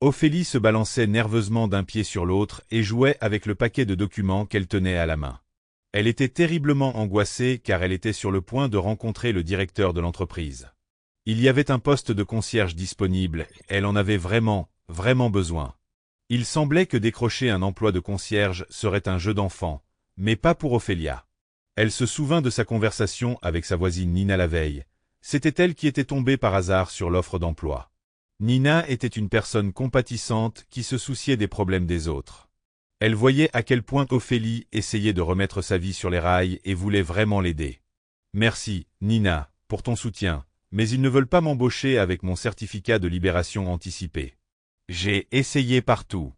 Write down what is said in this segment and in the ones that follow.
Ophélie se balançait nerveusement d'un pied sur l'autre et jouait avec le paquet de documents qu'elle tenait à la main. Elle était terriblement angoissée car elle était sur le point de rencontrer le directeur de l'entreprise. Il y avait un poste de concierge disponible, elle en avait vraiment besoin. Il semblait que décrocher un emploi de concierge serait un jeu d'enfant, mais pas pour Ophélia. Elle se souvint de sa conversation avec sa voisine Nina la veille. C'était elle qui était tombée par hasard sur l'offre d'emploi. Nina était une personne compatissante qui se souciait des problèmes des autres. Elle voyait à quel point Ophélie essayait de remettre sa vie sur les rails et voulait vraiment l'aider. « Merci, Nina, pour ton soutien, mais ils ne veulent pas m'embaucher avec mon certificat de libération anticipée. J'ai essayé partout.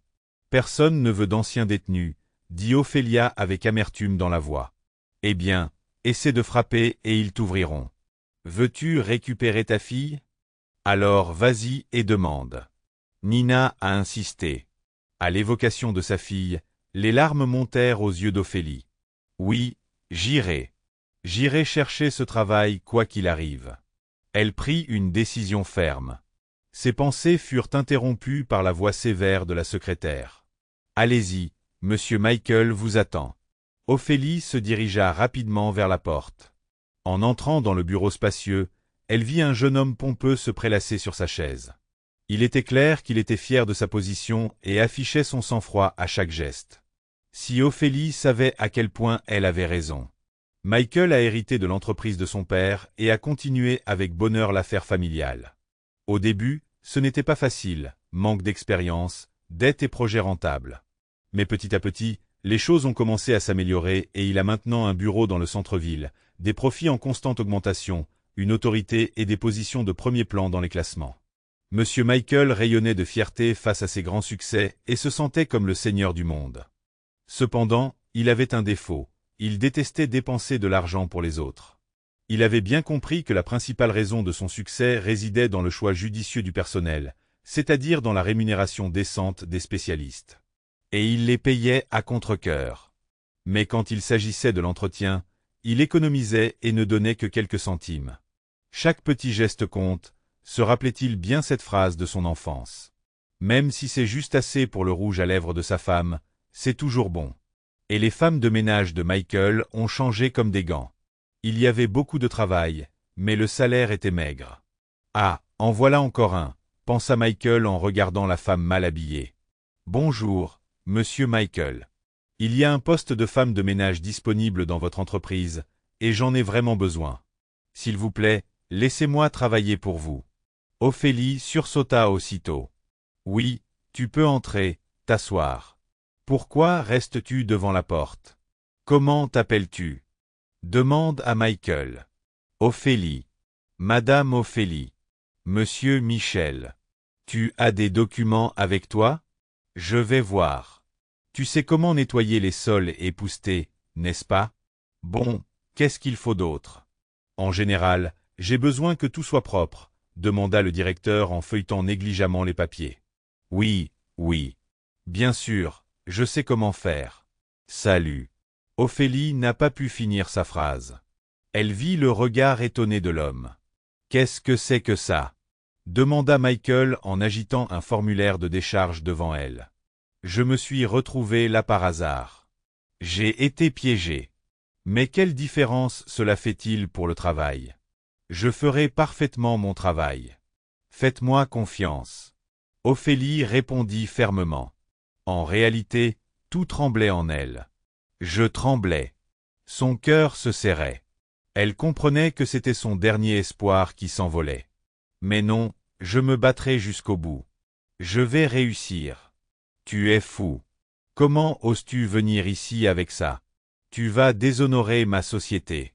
Personne ne veut d'anciens détenus, dit Ophélia avec amertume dans la voix. Eh bien, essaie de frapper et ils t'ouvriront. Veux-tu récupérer ta fille? Alors vas-y et demande. » Nina a insisté. À l'évocation de sa fille, les larmes montèrent aux yeux d'Ophélie. « Oui, j'irai. J'irai chercher ce travail quoi qu'il arrive. » Elle prit une décision ferme. Ses pensées furent interrompues par la voix sévère de la secrétaire. « Allez-y, Monsieur Michael vous attend. » Ophélie se dirigea rapidement vers la porte. En entrant dans le bureau spacieux, elle vit un jeune homme pompeux se prélasser sur sa chaise. Il était clair qu'il était fier de sa position et affichait son sang-froid à chaque geste. Si Ophélie savait à quel point elle avait raison. Michael a hérité de l'entreprise de son père et a continué avec bonheur l'affaire familiale. Au début, ce n'était pas facile, manque d'expérience, dettes et projets rentables. Mais petit à petit, les choses ont commencé à s'améliorer et il a maintenant un bureau dans le centre-ville, des profits en constante augmentation, une autorité et des positions de premier plan dans les classements. Monsieur Michael rayonnait de fierté face à ses grands succès et se sentait comme le seigneur du monde. Cependant, il avait un défaut, il détestait dépenser de l'argent pour les autres. Il avait bien compris que la principale raison de son succès résidait dans le choix judicieux du personnel, c'est-à-dire dans la rémunération décente des spécialistes. Et il les payait à contre-cœur. Mais quand il s'agissait de l'entretien, il économisait et ne donnait que quelques centimes. Chaque petit geste compte, se rappelait-il bien cette phrase de son enfance. Même si c'est juste assez pour le rouge à lèvres de sa femme, c'est toujours bon. Et les femmes de ménage de Michael ont changé comme des gants. Il y avait beaucoup de travail, mais le salaire était maigre. Ah, en voilà encore un, pensa Michael en regardant la femme mal habillée. Bonjour, Monsieur Michael. Il y a un poste de femme de ménage disponible dans votre entreprise, et j'en ai vraiment besoin. S'il vous plaît, laissez-moi travailler pour vous. Ophélie sursauta aussitôt. Oui, tu peux entrer, t'asseoir. Pourquoi restes-tu devant la porte? Comment t'appelles-tu? Demande à Michael. Ophélie. Madame Ophélie. Monsieur Michel. Tu as des documents avec toi? Je vais voir. Tu sais comment nettoyer les sols et épousseter, n'est-ce pas? Bon, qu'est-ce qu'il faut d'autre? En général, j'ai besoin que tout soit propre, demanda le directeur en feuilletant négligemment les papiers. Oui, oui. Bien sûr, je sais comment faire. Salut. Ophélie n'a pas pu finir sa phrase. Elle vit le regard étonné de l'homme. Qu'est-ce que c'est que ça? Demanda Michael en agitant un formulaire de décharge devant elle. Je me suis retrouvé là par hasard. J'ai été piégé. Mais quelle différence cela fait-il pour le travail? Je ferai parfaitement mon travail. Faites-moi confiance. Ophélie répondit fermement. En réalité, tout tremblait en elle. Je tremblais. Son cœur se serrait. Elle comprenait que c'était son dernier espoir qui s'envolait. Mais non, je me battrai jusqu'au bout. Je vais réussir. Tu es fou. Comment oses-tu venir ici avec ça? Tu vas déshonorer ma société.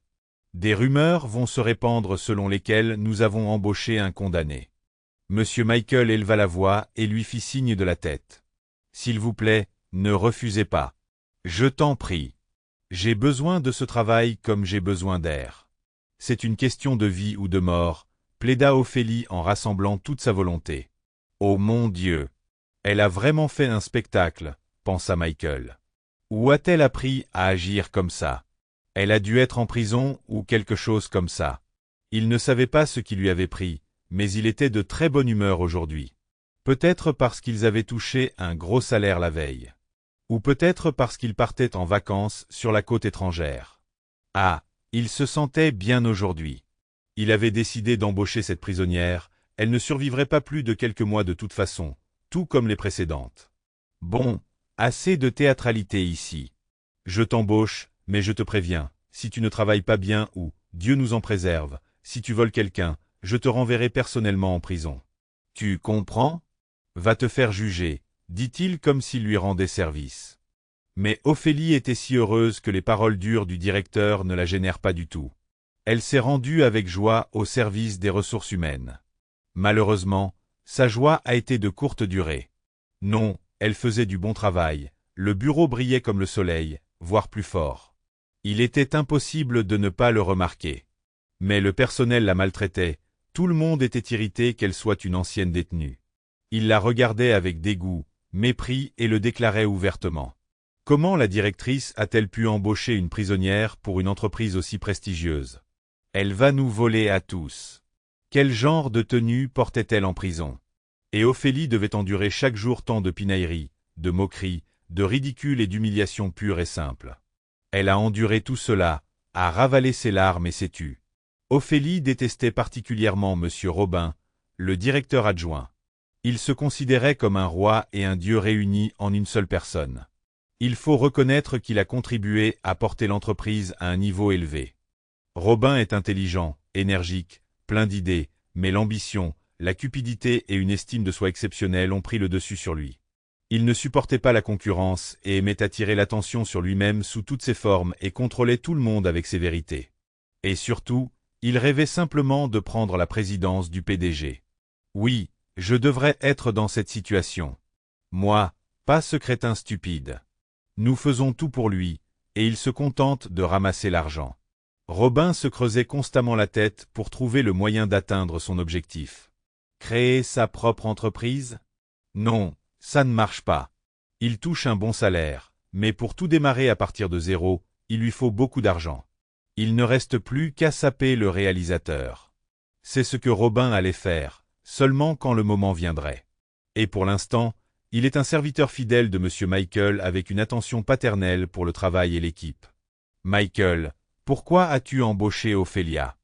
Des rumeurs vont se répandre selon lesquelles nous avons embauché un condamné. Monsieur Michael éleva la voix et lui fit signe de la tête. S'il vous plaît, ne refusez pas. Je t'en prie. J'ai besoin de ce travail comme j'ai besoin d'air. C'est une question de vie ou de mort, plaida Ophélie en rassemblant toute sa volonté. Oh mon Dieu! Elle a vraiment fait un spectacle, pensa Michael. Où a-t-elle appris à agir comme ça? Elle a dû être en prison ou quelque chose comme ça. Il ne savait pas ce qui lui avait pris, mais il était de très bonne humeur aujourd'hui. Peut-être parce qu'ils avaient touché un gros salaire la veille. Ou peut-être parce qu'ils partaient en vacances sur la côte étrangère. Ah, il se sentait bien aujourd'hui. Il avait décidé d'embaucher cette prisonnière, elle ne survivrait pas plus de quelques mois de toute façon, tout comme les précédentes. Bon, assez de théâtralité ici. Je t'embauche, mais je te préviens, si tu ne travailles pas bien ou, Dieu nous en préserve, si tu voles quelqu'un, je te renverrai personnellement en prison. Tu comprends? Va te faire juger, dit-il comme s'il lui rendait service. Mais Ophélie était si heureuse que les paroles dures du directeur ne la gênèrent pas du tout. Elle s'est rendue avec joie au service des ressources humaines. Malheureusement, sa joie a été de courte durée. Non, elle faisait du bon travail, le bureau brillait comme le soleil, voire plus fort. Il était impossible de ne pas le remarquer. Mais le personnel la maltraitait, tout le monde était irrité qu'elle soit une ancienne détenue. Il la regardait avec dégoût, mépris et le déclarait ouvertement. Comment la directrice a-t-elle pu embaucher une prisonnière pour une entreprise aussi prestigieuse? Elle va nous voler à tous. Quel genre de tenue portait-elle en prison? Et Ophélie devait endurer chaque jour tant de pinailleries, de moqueries, de ridicules et d'humiliations pures et simples. Elle a enduré tout cela, a ravalé ses larmes et s'est tue. Ophélie détestait particulièrement M. Robin, le directeur adjoint. Il se considérait comme un roi et un dieu réunis en une seule personne. Il faut reconnaître qu'il a contribué à porter l'entreprise à un niveau élevé. Robin est intelligent, énergique, plein d'idées, mais l'ambition, la cupidité et une estime de soi exceptionnelle ont pris le dessus sur lui. Il ne supportait pas la concurrence et aimait attirer l'attention sur lui-même sous toutes ses formes et contrôlait tout le monde avec ses vérités. Et surtout, il rêvait simplement de prendre la présidence du PDG. Oui, je devrais être dans cette situation. Moi, pas ce crétin stupide. Nous faisons tout pour lui, et il se contente de ramasser l'argent. Robin se creusait constamment la tête pour trouver le moyen d'atteindre son objectif. Créer sa propre entreprise? Non, ça ne marche pas. Il touche un bon salaire, mais pour tout démarrer à partir de zéro, il lui faut beaucoup d'argent. Il ne reste plus qu'à saper le réalisateur. C'est ce que Robin allait faire, seulement quand le moment viendrait. Et pour l'instant, il est un serviteur fidèle de M. Michael avec une attention paternelle pour le travail et l'équipe. Michael, pourquoi as-tu embauché Ophélia?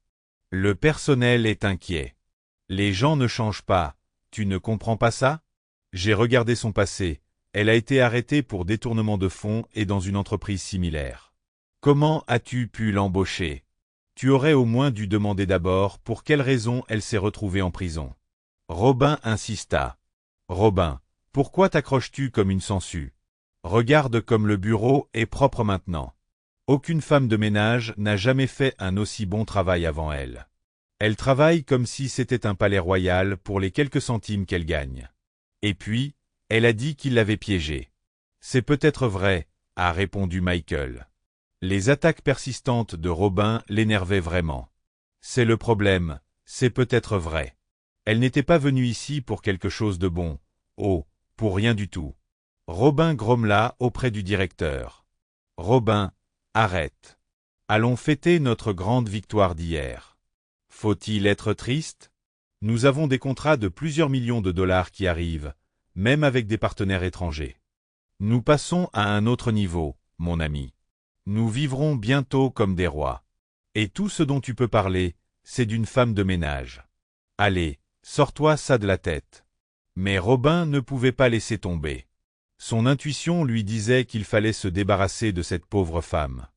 Le personnel est inquiet. Les gens ne changent pas, tu ne comprends pas ça? J'ai regardé son passé, elle a été arrêtée pour détournement de fonds et dans une entreprise similaire. Comment as-tu pu l'embaucher? Tu aurais au moins dû demander d'abord pour quelle raison elle s'est retrouvée en prison. Robin insista. Robin, pourquoi t'accroches-tu comme une sangsue? Regarde comme le bureau est propre maintenant. Aucune femme de ménage n'a jamais fait un aussi bon travail avant elle. Elle travaille comme si c'était un palais royal pour les quelques centimes qu'elle gagne. Et puis, elle a dit qu'il l'avait piégée. C'est peut-être vrai, a répondu Michael. Les attaques persistantes de Robin l'énervaient vraiment. C'est le problème, c'est peut-être vrai. Elle n'était pas venue ici pour quelque chose de bon. Oh, pour rien du tout. Robin grommela auprès du directeur. Robin, arrête. Allons fêter notre grande victoire d'hier. Faut-il être triste? Nous avons des contrats de plusieurs millions de dollars qui arrivent, même avec des partenaires étrangers. Nous passons à un autre niveau, mon ami. Nous vivrons bientôt comme des rois. Et tout ce dont tu peux parler, c'est d'une femme de ménage. Allez, sors-toi ça de la tête. Mais Robin ne pouvait pas laisser tomber. Son intuition lui disait qu'il fallait se débarrasser de cette pauvre femme.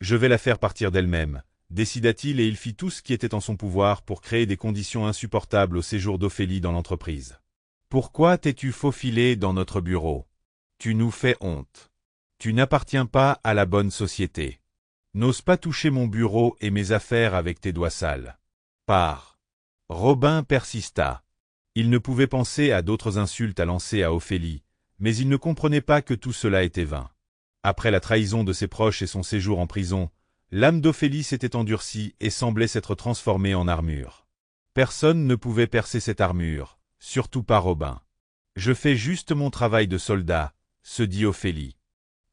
Je vais la faire partir d'elle-même, décida-t-il et il fit tout ce qui était en son pouvoir pour créer des conditions insupportables au séjour d'Ophélie dans l'entreprise. Pourquoi t'es-tu faufilé dans notre bureau? Tu nous fais honte. Tu n'appartiens pas à la bonne société. N'ose pas toucher mon bureau et mes affaires avec tes doigts sales. Pars. Robin persista. Il ne pouvait penser à d'autres insultes à lancer à Ophélie, mais il ne comprenait pas que tout cela était vain. Après la trahison de ses proches et son séjour en prison, l'âme d'Ophélie s'était endurcie et semblait s'être transformée en armure. Personne ne pouvait percer cette armure, surtout pas Robin. Je fais juste mon travail de soldat, se dit Ophélie.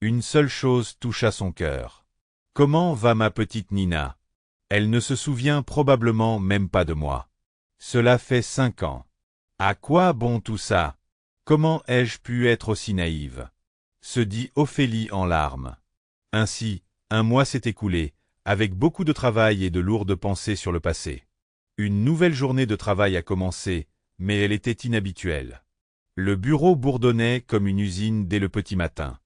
Une seule chose toucha son cœur. Comment va ma petite Nina? Elle ne se souvient probablement même pas de moi. Cela fait 5 ans. À quoi bon tout ça? Comment ai-je pu être aussi naïve? Se dit Ophélie en larmes. Ainsi, un mois s'est écoulé, avec beaucoup de travail et de lourdes pensées sur le passé. Une nouvelle journée de travail a commencé, mais elle était inhabituelle. Le bureau bourdonnait comme une usine dès le petit matin.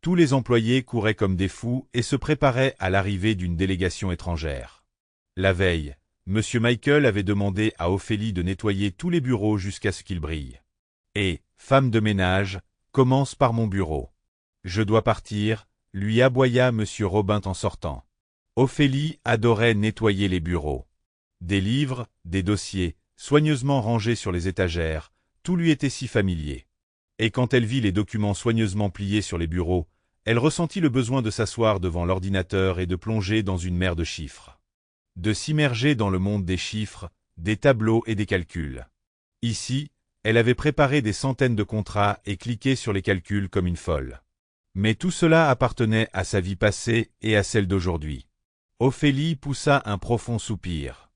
Tous les employés couraient comme des fous et se préparaient à l'arrivée d'une délégation étrangère. La veille, M. Michael avait demandé à Ophélie de nettoyer tous les bureaux jusqu'à ce qu'ils brillent. « Et, femme de ménage, commence par mon bureau. Je dois partir », lui aboya M. Robin en sortant. Ophélie adorait nettoyer les bureaux. Des livres, des dossiers, soigneusement rangés sur les étagères, tout lui était si familier. Et quand elle vit les documents soigneusement pliés sur les bureaux, elle ressentit le besoin de s'asseoir devant l'ordinateur et de plonger dans une mer de chiffres. De s'immerger dans le monde des chiffres, des tableaux et des calculs. Ici, elle avait préparé des centaines de contrats et cliqué sur les calculs comme une folle. Mais tout cela appartenait à sa vie passée et à celle d'aujourd'hui. Ophélie poussa un profond soupir.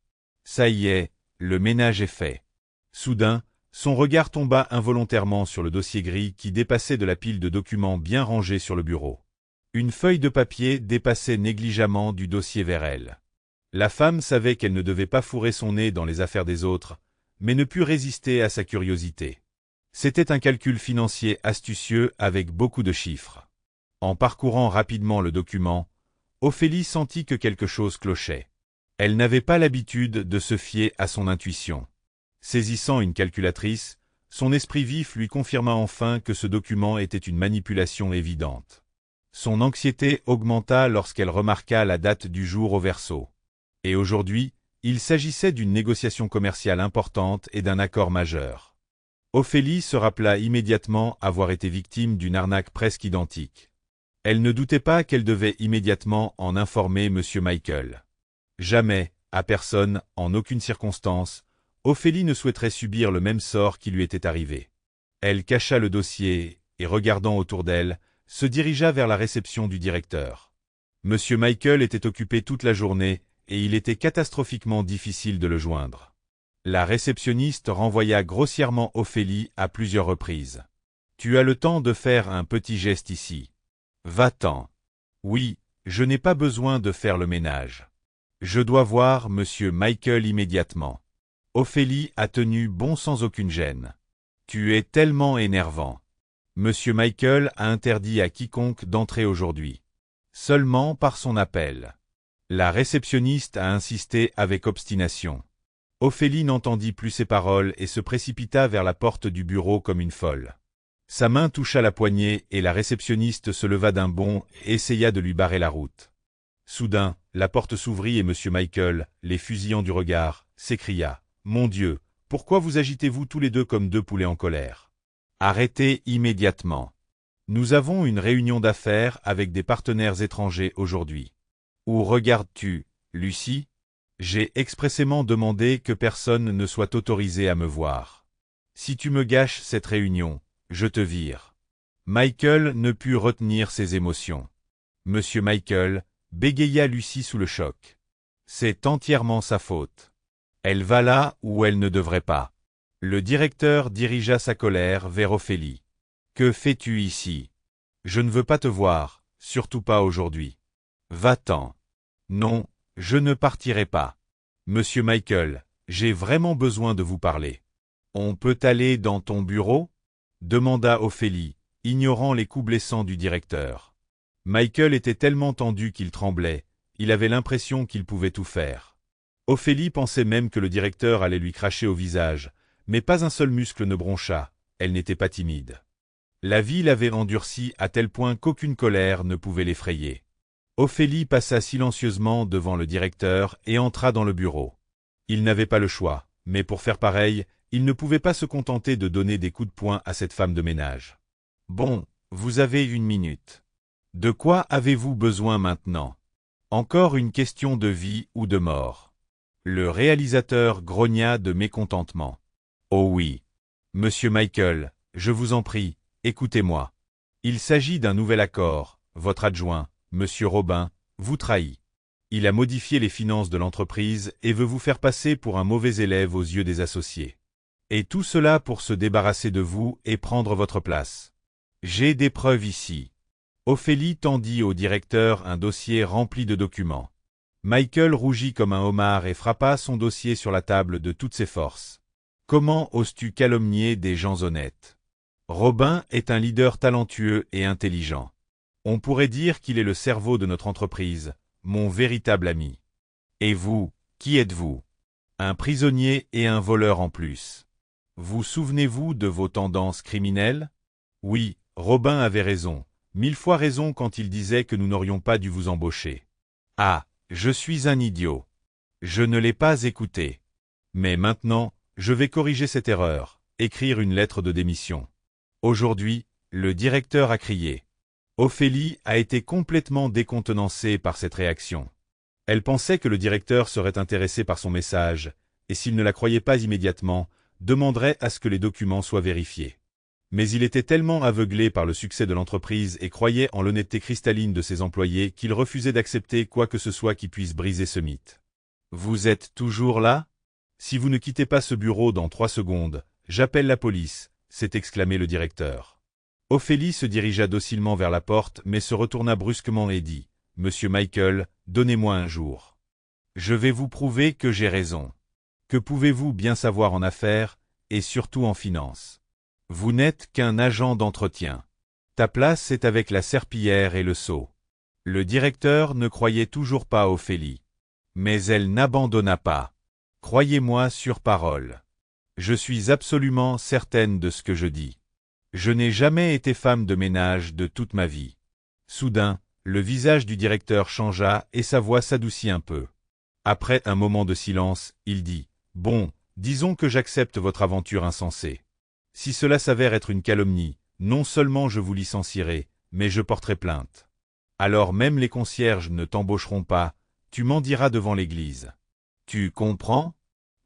Ça y est, le ménage est fait. Soudain, son regard tomba involontairement sur le dossier gris qui dépassait de la pile de documents bien rangés sur le bureau. Une feuille de papier dépassait négligemment du dossier vers elle. La femme savait qu'elle ne devait pas fourrer son nez dans les affaires des autres, mais ne put résister à sa curiosité. C'était un calcul financier astucieux avec beaucoup de chiffres. En parcourant rapidement le document, Ophélie sentit que quelque chose clochait. Elle n'avait pas l'habitude de se fier à son intuition. Saisissant une calculatrice, son esprit vif lui confirma enfin que ce document était une manipulation évidente. Son anxiété augmenta lorsqu'elle remarqua la date du jour au verso. Et aujourd'hui, il s'agissait d'une négociation commerciale importante et d'un accord majeur. Ophélie se rappela immédiatement avoir été victime d'une arnaque presque identique. Elle ne doutait pas qu'elle devait immédiatement en informer M. Michael. Jamais, à personne, en aucune circonstance, Ophélie ne souhaiterait subir le même sort qui lui était arrivé. Elle cacha le dossier et, regardant autour d'elle, se dirigea vers la réception du directeur. M. Michael était occupé toute la journée et il était catastrophiquement difficile de le joindre. La réceptionniste renvoya grossièrement Ophélie à plusieurs reprises. « Tu as le temps de faire un petit geste ici. Va-t'en. Oui, je n'ai pas besoin de faire le ménage. Je dois voir M. Michael immédiatement. » Ophélie a tenu bon sans aucune gêne. « Tu es tellement énervant. M. Michael a interdit à quiconque d'entrer aujourd'hui. Seulement par son appel. » La réceptionniste a insisté avec obstination. Ophélie n'entendit plus ces paroles et se précipita vers la porte du bureau comme une folle. Sa main toucha la poignée et la réceptionniste se leva d'un bond et essaya de lui barrer la route. Soudain, la porte s'ouvrit et M. Michael, les fusillant du regard, s'écria. « Mon Dieu, pourquoi vous agitez-vous tous les deux comme deux poulets en colère? Arrêtez immédiatement. Nous avons une réunion d'affaires avec des partenaires étrangers aujourd'hui. Où regardes-tu, Lucie? J'ai expressément demandé que personne ne soit autorisé à me voir. Si tu me gâches cette réunion, je te vire. » Michael ne put retenir ses émotions. « Monsieur Michael, » bégaya Lucie sous le choc. « C'est entièrement sa faute. Elle va là où elle ne devrait pas. » Le directeur dirigea sa colère vers Ophélie. « Que fais-tu ici? Je ne veux pas te voir, surtout pas aujourd'hui. Va-t'en. » « Non, je ne partirai pas. Monsieur Michael, j'ai vraiment besoin de vous parler. »« On peut aller dans ton bureau ?» demanda Ophélie, ignorant les coups blessants du directeur. Michael était tellement tendu qu'il tremblait, il avait l'impression qu'il pouvait tout faire. Ophélie pensait même que le directeur allait lui cracher au visage, mais pas un seul muscle ne broncha, elle n'était pas timide. La vie l'avait endurcie à tel point qu'aucune colère ne pouvait l'effrayer. Ophélie passa silencieusement devant le directeur et entra dans le bureau. Il n'avait pas le choix, mais pour faire pareil, il ne pouvait pas se contenter de donner des coups de poing à cette femme de ménage. « Bon, vous avez une minute. De quoi avez-vous besoin maintenant? Encore une question de vie ou de mort. » Le réalisateur grogna de mécontentement. « Oh oui. Monsieur Michael, je vous en prie, écoutez-moi. Il s'agit d'un nouvel accord, votre adjoint, Monsieur Robin, vous trahit. Il a modifié les finances de l'entreprise et veut vous faire passer pour un mauvais élève aux yeux des associés. Et tout cela pour se débarrasser de vous et prendre votre place. J'ai des preuves ici. Ophélie tendit au directeur un dossier rempli de documents. Michael rougit comme un homard et frappa son dossier sur la table de toutes ses forces. Comment oses-tu calomnier des gens honnêtes? Robin est un leader talentueux et intelligent. On pourrait dire qu'il est le cerveau de notre entreprise, mon véritable ami. Et vous, qui êtes-vous? Un prisonnier et un voleur en plus. Vous souvenez-vous de vos tendances criminelles? Oui, Robin avait raison, 1000 fois raison quand il disait que nous n'aurions pas dû vous embaucher. Ah, je suis un idiot. Je ne l'ai pas écouté. Mais maintenant, je vais corriger cette erreur, écrire une lettre de démission. Aujourd'hui, le directeur a crié. Ophélie a été complètement décontenancée par cette réaction. Elle pensait que le directeur serait intéressé par son message, et s'il ne la croyait pas immédiatement, demanderait à ce que les documents soient vérifiés. Mais il était tellement aveuglé par le succès de l'entreprise et croyait en l'honnêteté cristalline de ses employés qu'il refusait d'accepter quoi que ce soit qui puisse briser ce mythe. « Vous êtes toujours là? Si vous ne quittez pas ce bureau dans 3 secondes, j'appelle la police », s'est exclamé le directeur. Ophélie se dirigea docilement vers la porte mais se retourna brusquement et dit « Monsieur Michael, donnez-moi un jour. Je vais vous prouver que j'ai raison. Que pouvez-vous bien savoir en affaires, et surtout en finance? Vous n'êtes qu'un agent d'entretien. Ta place est avec la serpillière et le seau. » Le directeur ne croyait toujours pas Ophélie. Mais elle n'abandonna pas. « Croyez-moi sur parole. Je suis absolument certaine de ce que je dis. Je n'ai jamais été femme de ménage de toute ma vie. » Soudain, le visage du directeur changea et sa voix s'adoucit un peu. Après un moment de silence, il dit « Bon, disons que j'accepte votre aventure insensée. Si cela s'avère être une calomnie, non seulement je vous licencierai, mais je porterai plainte. Alors même les concierges ne t'embaucheront pas, tu m'en diras devant l'église. Tu comprends?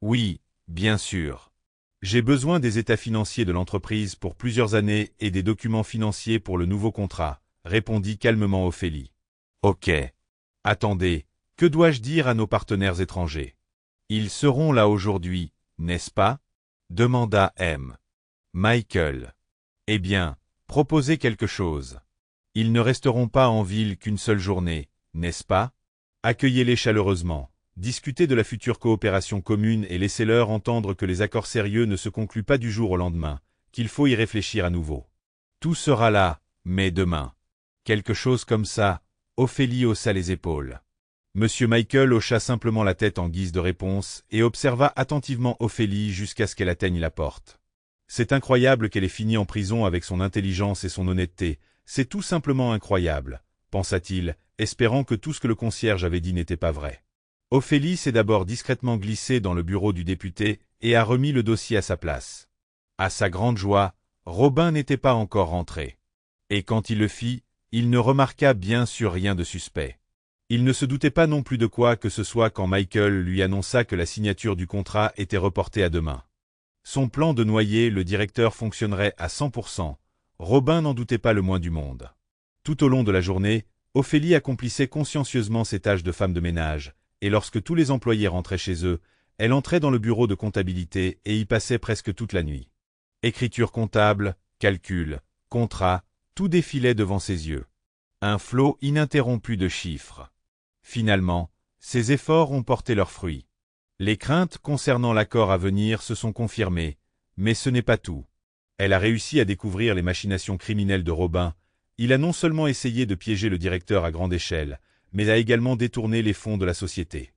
Oui, bien sûr. J'ai besoin des états financiers de l'entreprise pour plusieurs années et des documents financiers pour le nouveau contrat, répondit calmement Ophélie. Ok. Attendez, que dois-je dire à nos partenaires étrangers? Ils seront là aujourd'hui, n'est-ce pas? Demanda M. Michael. Eh bien, proposez quelque chose. Ils ne resteront pas en ville qu'une seule journée, n'est-ce pas? Accueillez-les chaleureusement, discutez de la future coopération commune et laissez-leur entendre que les accords sérieux ne se concluent pas du jour au lendemain, qu'il faut y réfléchir à nouveau. Tout sera là, mais demain. Quelque chose comme ça, Ophélie haussa les épaules. Monsieur Michael hocha simplement la tête en guise de réponse et observa attentivement Ophélie jusqu'à ce qu'elle atteigne la porte. C'est incroyable qu'elle ait fini en prison avec son intelligence et son honnêteté, c'est tout simplement incroyable, pensa-t-il, espérant que tout ce que le concierge avait dit n'était pas vrai. Ophélie s'est d'abord discrètement glissée dans le bureau du député et a remis le dossier à sa place. À sa grande joie, Robin n'était pas encore rentré. Et quand il le fit, il ne remarqua bien sûr rien de suspect. Il ne se doutait pas non plus de quoi que ce soit quand Michael lui annonça que la signature du contrat était reportée à demain. Son plan de noyer le directeur fonctionnerait à 100%, Robin n'en doutait pas le moins du monde. Tout au long de la journée, Ophélie accomplissait consciencieusement ses tâches de femme de ménage, et lorsque tous les employés rentraient chez eux, elle entrait dans le bureau de comptabilité et y passait presque toute la nuit. Écriture comptable, calcul, contrat, tout défilait devant ses yeux. Un flot ininterrompu de chiffres. Finalement, ses efforts ont porté leurs fruits. Les craintes concernant l'accord à venir se sont confirmées, mais ce n'est pas tout. Elle a réussi à découvrir les machinations criminelles de Robin. Il a non seulement essayé de piéger le directeur à grande échelle, mais a également détourné les fonds de la société.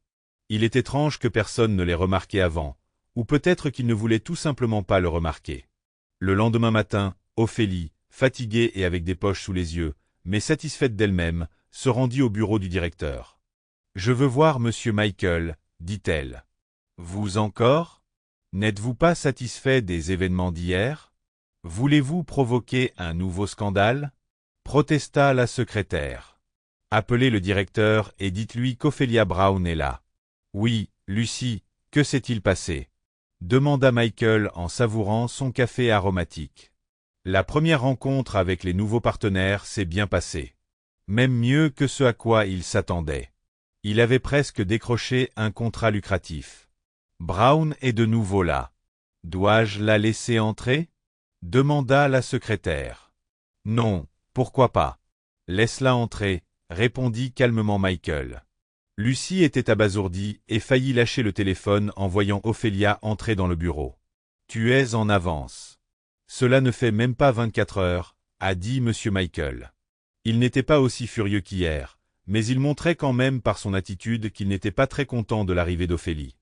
Il est étrange que personne ne l'ait remarqué avant, ou peut-être qu'il ne voulait tout simplement pas le remarquer. Le lendemain matin, Ophélie, fatiguée et avec des poches sous les yeux, mais satisfaite d'elle-même, se rendit au bureau du directeur. « Je veux voir monsieur Michael, dit-elle. « Vous encore? N'êtes-vous pas satisfait des événements d'hier? Voulez-vous provoquer un nouveau scandale? » protesta la secrétaire. « Appelez le directeur et dites-lui qu'Ophélia Brown est là. »« Oui, Lucie, que s'est-il passé ?» demanda Michael en savourant son café aromatique. La première rencontre avec les nouveaux partenaires s'est bien passée. Même mieux que ce à quoi il s'attendait. Il avait presque décroché un contrat lucratif. Brown est de nouveau là. Dois-je la laisser entrer? Demanda la secrétaire. Non, pourquoi pas? Laisse-la entrer, répondit calmement Michael. Lucie était abasourdie et faillit lâcher le téléphone en voyant Ophélia entrer dans le bureau. Tu es en avance. Cela ne fait même pas 24 heures, a dit M. Michael. Il n'était pas aussi furieux qu'hier, mais il montrait quand même par son attitude qu'il n'était pas très content de l'arrivée d'Ophélie.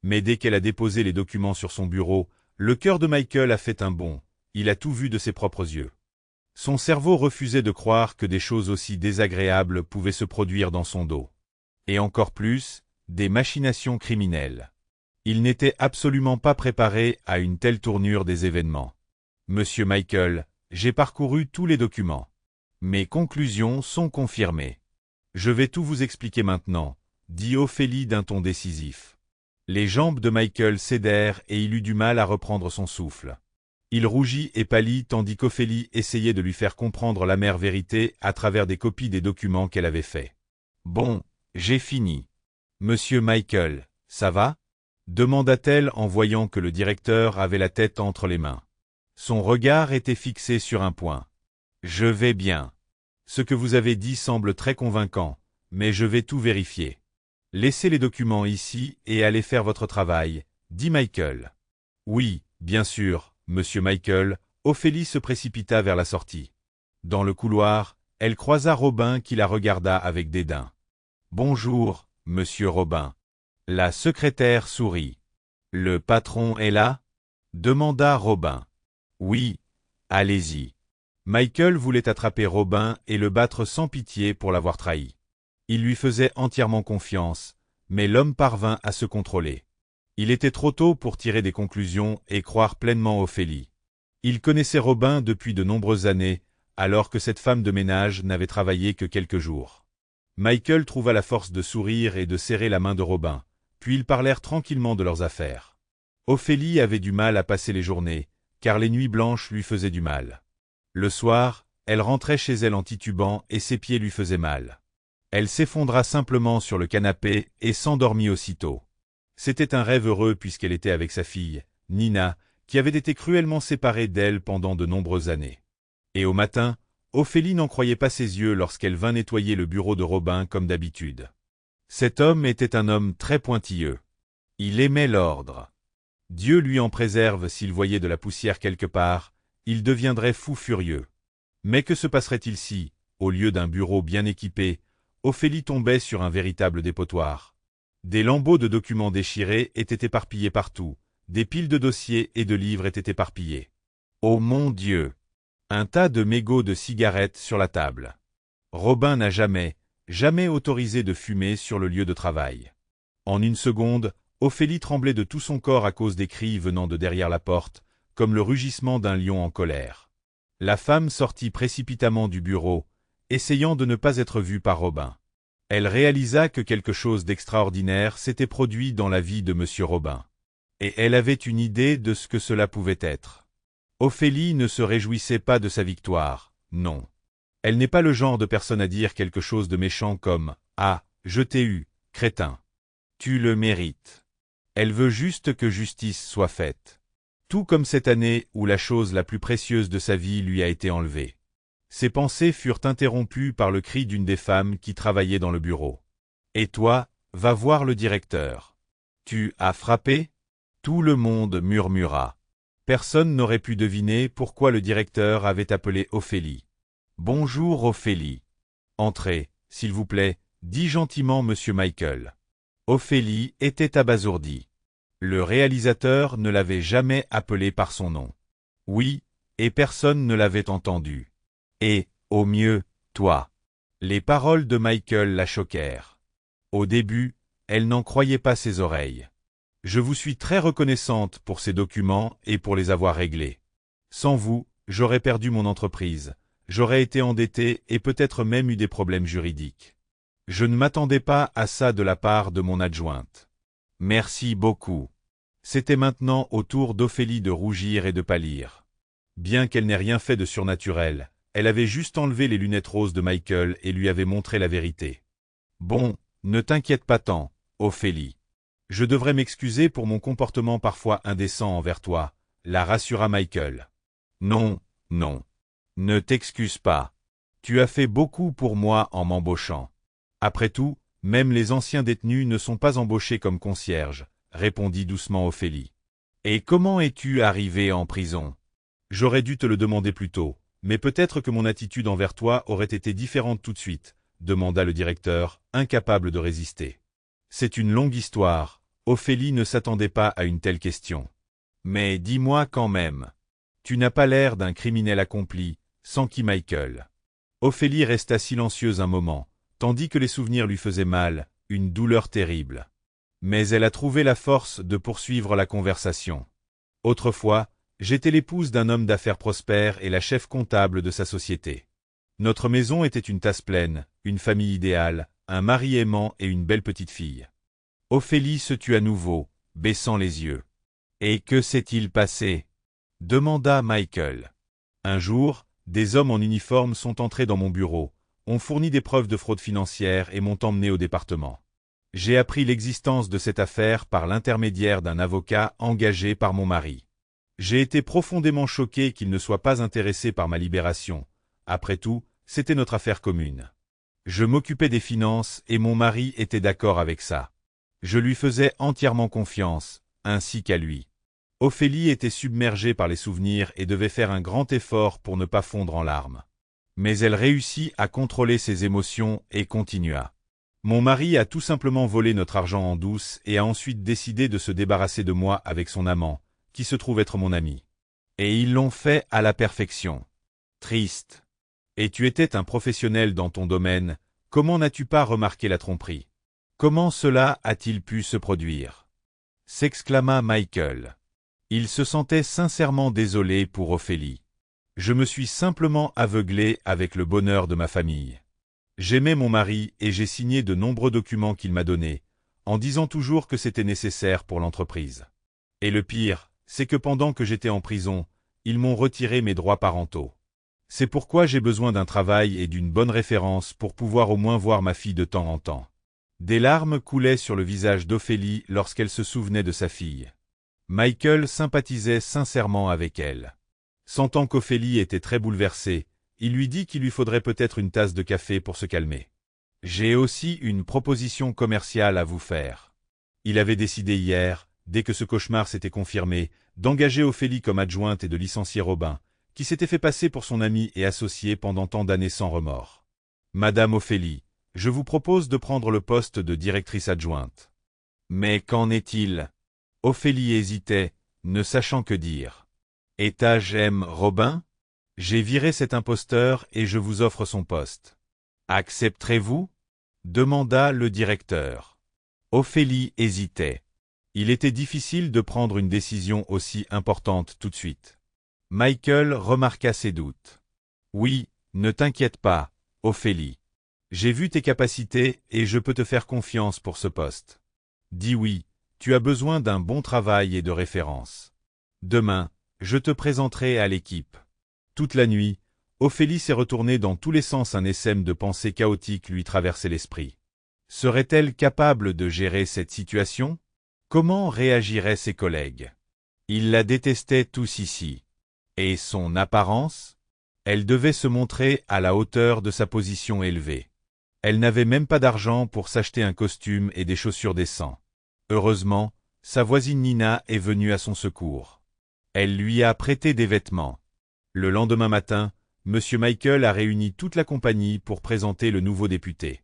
Mais dès qu'elle a déposé les documents sur son bureau, le cœur de Michael a fait un bond, il a tout vu de ses propres yeux. Son cerveau refusait de croire que des choses aussi désagréables pouvaient se produire dans son dos. Et encore plus, des machinations criminelles. Il n'était absolument pas préparé à une telle tournure des événements. Monsieur Michael, j'ai parcouru tous les documents. Mes conclusions sont confirmées. Je vais tout vous expliquer maintenant, dit Ophélie d'un ton décisif. Les jambes de Michael cédèrent et il eut du mal à reprendre son souffle. Il rougit et pâlit tandis qu'Ophélie essayait de lui faire comprendre l'amère vérité à travers des copies des documents qu'elle avait faits. Bon, j'ai fini. Monsieur Michael, ça va? Demanda-t-elle en voyant que le directeur avait la tête entre les mains. Son regard était fixé sur un point. Je vais bien. Ce que vous avez dit semble très convaincant, mais je vais tout vérifier. Laissez les documents ici et allez faire votre travail, dit Michael. Oui, bien sûr, monsieur Michael. Ophélie se précipita vers la sortie. Dans le couloir, elle croisa Robin qui la regarda avec dédain. Bonjour, monsieur Robin. La secrétaire sourit. Le patron est là? Demanda Robin. Oui, allez-y. Michael voulait attraper Robin et le battre sans pitié pour l'avoir trahi. Il lui faisait entièrement confiance, mais l'homme parvint à se contrôler. Il était trop tôt pour tirer des conclusions et croire pleinement Ophélie. Il connaissait Robin depuis de nombreuses années, alors que cette femme de ménage n'avait travaillé que quelques jours. Michael trouva la force de sourire et de serrer la main de Robin, puis ils parlèrent tranquillement de leurs affaires. Ophélie avait du mal à passer les journées, car les nuits blanches lui faisaient du mal. Le soir, elle rentrait chez elle en titubant et ses pieds lui faisaient mal. Elle s'effondra simplement sur le canapé et s'endormit aussitôt. C'était un rêve heureux puisqu'elle était avec sa fille, Nina, qui avait été cruellement séparée d'elle pendant de nombreuses années. Et au matin, Ophélie n'en croyait pas ses yeux lorsqu'elle vint nettoyer le bureau de Robin comme d'habitude. Cet homme était un homme très pointilleux. Il aimait l'ordre. Dieu lui en préserve s'il voyait de la poussière quelque part, il deviendrait fou furieux. Mais que se passerait-il si, au lieu d'un bureau bien équipé, Ophélie tombait sur un véritable dépotoir? Des lambeaux de documents déchirés étaient éparpillés partout, des piles de dossiers et de livres étaient éparpillés. Oh mon Dieu! Un tas de mégots de cigarettes sur la table. Robin n'a jamais autorisé de fumer sur le lieu de travail. En une seconde, Ophélie tremblait de tout son corps à cause des cris venant de derrière la porte, comme le rugissement d'un lion en colère. La femme sortit précipitamment du bureau, essayant de ne pas être vue par Robin. Elle réalisa que quelque chose d'extraordinaire s'était produit dans la vie de M. Robin. Et elle avait une idée de ce que cela pouvait être. Ophélie ne se réjouissait pas de sa victoire, non. Elle n'est pas le genre de personne à dire quelque chose de méchant comme « Ah, je t'ai eu, crétin. Tu le mérites ». Elle veut juste que justice soit faite. Tout comme cette année où la chose la plus précieuse de sa vie lui a été enlevée. Ses pensées furent interrompues par le cri d'une des femmes qui travaillait dans le bureau. « Et toi, va voir le directeur. Tu as frappé ?» Tout le monde murmura. Personne n'aurait pu deviner pourquoi le directeur avait appelé Ophélie. « Bonjour Ophélie. Entrez, s'il vous plaît, dit gentiment monsieur Michael. » Ophélie était abasourdie. Le réalisateur ne l'avait jamais appelée par son nom. Oui, et personne ne l'avait entendu. Et, au mieux, toi. Les paroles de Michael la choquèrent. Au début, elle n'en croyait pas ses oreilles. Je vous suis très reconnaissante pour ces documents et pour les avoir réglés. Sans vous, j'aurais perdu mon entreprise, j'aurais été endettée et peut-être même eu des problèmes juridiques. Je ne m'attendais pas à ça de la part de mon adjointe. Merci beaucoup. C'était maintenant au tour d'Ophélie de rougir et de pâlir. Bien qu'elle n'ait rien fait de surnaturel, elle avait juste enlevé les lunettes roses de Michael et lui avait montré la vérité. Bon, ne t'inquiète pas tant, Ophélie. Je devrais m'excuser pour mon comportement parfois indécent envers toi, la rassura Michael. Non, non. Ne t'excuse pas. Tu as fait beaucoup pour moi en m'embauchant. Après tout, même les anciens détenus ne sont pas embauchés comme concierges, répondit doucement Ophélie. Et comment es-tu arrivé en prison? J'aurais dû te le demander plus tôt, mais peut-être que mon attitude envers toi aurait été différente tout de suite, demanda le directeur, incapable de résister. C'est une longue histoire, Ophélie ne s'attendait pas à une telle question. Mais dis-moi quand même. Tu n'as pas l'air d'un criminel accompli, s'enquit Michael. Ophélie resta silencieuse un moment, tandis que les souvenirs lui faisaient mal, une douleur terrible. Mais elle a trouvé la force de poursuivre la conversation. Autrefois, j'étais l'épouse d'un homme d'affaires prospère et la chef comptable de sa société. Notre maison était une tasse pleine, une famille idéale, un mari aimant et une belle petite fille. Ophélie se tut à nouveau, baissant les yeux. Et que s'est-il passé? Demanda Michael. Un jour, des hommes en uniforme sont entrés dans mon bureau, ont fourni des preuves de fraude financière et m'ont emmené au département. J'ai appris l'existence de cette affaire par l'intermédiaire d'un avocat engagé par mon mari. J'ai été profondément choqué qu'il ne soit pas intéressé par ma libération. Après tout, c'était notre affaire commune. Je m'occupais des finances et mon mari était d'accord avec ça. Je lui faisais entièrement confiance, ainsi qu'à lui. Ophélie était submergée par les souvenirs et devait faire un grand effort pour ne pas fondre en larmes. Mais elle réussit à contrôler ses émotions et continua. Mon mari a tout simplement volé notre argent en douce et a ensuite décidé de se débarrasser de moi avec son amant, qui se trouve être mon ami. Et ils l'ont fait à la perfection. Triste. Et tu étais un professionnel dans ton domaine, comment n'as-tu pas remarqué la tromperie? Comment cela a-t-il pu se produire? S'exclama Michael. Il se sentait sincèrement désolé pour Ophélie. Je me suis simplement aveuglé avec le bonheur de ma famille. J'aimais mon mari et j'ai signé de nombreux documents qu'il m'a donnés, en disant toujours que c'était nécessaire pour l'entreprise. Et le pire, c'est que pendant que j'étais en prison, ils m'ont retiré mes droits parentaux. C'est pourquoi j'ai besoin d'un travail et d'une bonne référence pour pouvoir au moins voir ma fille de temps en temps. Des larmes coulaient sur le visage d'Ophélie lorsqu'elle se souvenait de sa fille. Michael sympathisait sincèrement avec elle. Sentant qu'Ophélie était très bouleversée, il lui dit qu'il lui faudrait peut-être une tasse de café pour se calmer. « J'ai aussi une proposition commerciale à vous faire. » Il avait décidé hier, dès que ce cauchemar s'était confirmé, d'engager Ophélie comme adjointe et de licencier Robin, qui s'était fait passer pour son ami et associé pendant tant d'années sans remords. « Madame Ophélie, je vous propose de prendre le poste de directrice adjointe. » Mais qu'en est-il? Ophélie hésitait, ne sachant que dire. « Étage-je Robin? J'ai viré cet imposteur et je vous offre son poste. Accepterez-vous? » demanda le directeur. Ophélie hésitait. Il était difficile de prendre une décision aussi importante tout de suite. Michael remarqua ses doutes. « Oui, ne t'inquiète pas, Ophélie. J'ai vu tes capacités et je peux te faire confiance pour ce poste. Dis oui, tu as besoin d'un bon travail et de référence. Demain, je te présenterai à l'équipe. » Toute la nuit, Ophélie s'est retournée dans tous les sens, un essaim de pensées chaotiques lui traversait l'esprit. Serait-elle capable de gérer cette situation? Comment réagiraient ses collègues? Ils la détestaient tous ici. Et son apparence? Elle devait se montrer à la hauteur de sa position élevée. Elle n'avait même pas d'argent pour s'acheter un costume et des chaussures décents. Heureusement, sa voisine Nina est venue à son secours. Elle lui a prêté des vêtements. Le lendemain matin, M. Michael a réuni toute la compagnie pour présenter le nouveau député.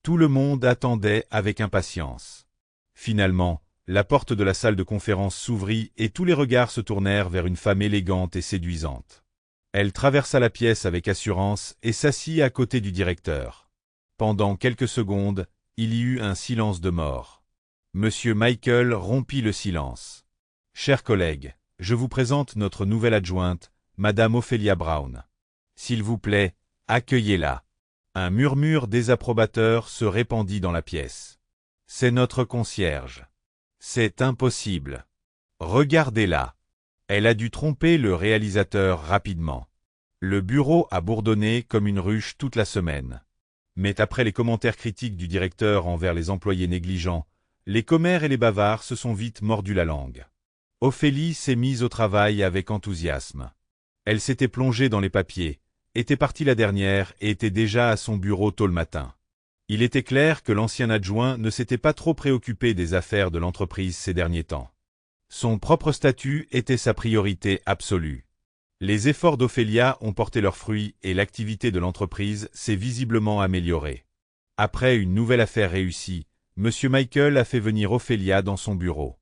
Tout le monde attendait avec impatience. Finalement, la porte de la salle de conférence s'ouvrit et tous les regards se tournèrent vers une femme élégante et séduisante. Elle traversa la pièce avec assurance et s'assit à côté du directeur. Pendant quelques secondes, il y eut un silence de mort. M. Michael rompit le silence. « Chers collègues, je vous présente notre nouvelle adjointe, Madame Ophélia Brown. S'il vous plaît, accueillez-la. » Un murmure désapprobateur se répandit dans la pièce. « C'est notre concierge. C'est impossible. Regardez-la. » Elle a dû tromper le réalisateur rapidement. Le bureau a bourdonné comme une ruche toute la semaine. Mais après les commentaires critiques du directeur envers les employés négligents, Les commères et les bavards se sont vite mordus la langue. Ophélie s'est mise au travail avec enthousiasme. Elle s'était plongée dans les papiers, était partie la dernière et était déjà à son bureau tôt le matin. Il était clair que l'ancien adjoint ne s'était pas trop préoccupé des affaires de l'entreprise ces derniers temps. Son propre statut était sa priorité absolue. Les efforts d'Ophélia ont porté leurs fruits et l'activité de l'entreprise s'est visiblement améliorée. Après une nouvelle affaire réussie, M. Michael a fait venir Ophélia dans son bureau.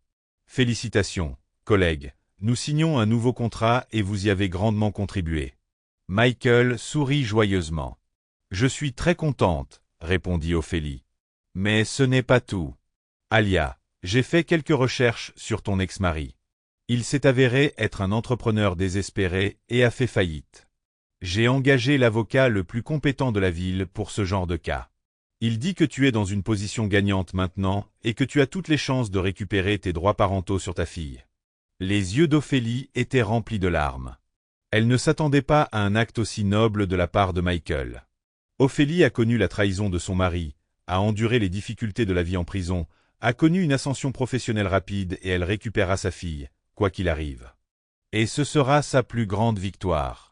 Félicitations, collègues, nous signons un nouveau contrat et vous y avez grandement contribué. Michael sourit joyeusement. Je suis très contente, répondit Ophélie. Mais ce n'est pas tout. Alia, j'ai fait quelques recherches sur ton ex-mari. Il s'est avéré être un entrepreneur désespéré et a fait faillite. J'ai engagé l'avocat le plus compétent de la ville pour ce genre de cas. Il dit que tu es dans une position gagnante maintenant et que tu as toutes les chances de récupérer tes droits parentaux sur ta fille. Les yeux d'Ophélie étaient remplis de larmes. Elle ne s'attendait pas à un acte aussi noble de la part de Michael. Ophélie a connu la trahison de son mari, a enduré les difficultés de la vie en prison, a connu une ascension professionnelle rapide et elle récupérera sa fille, quoi qu'il arrive. Et ce sera sa plus grande victoire.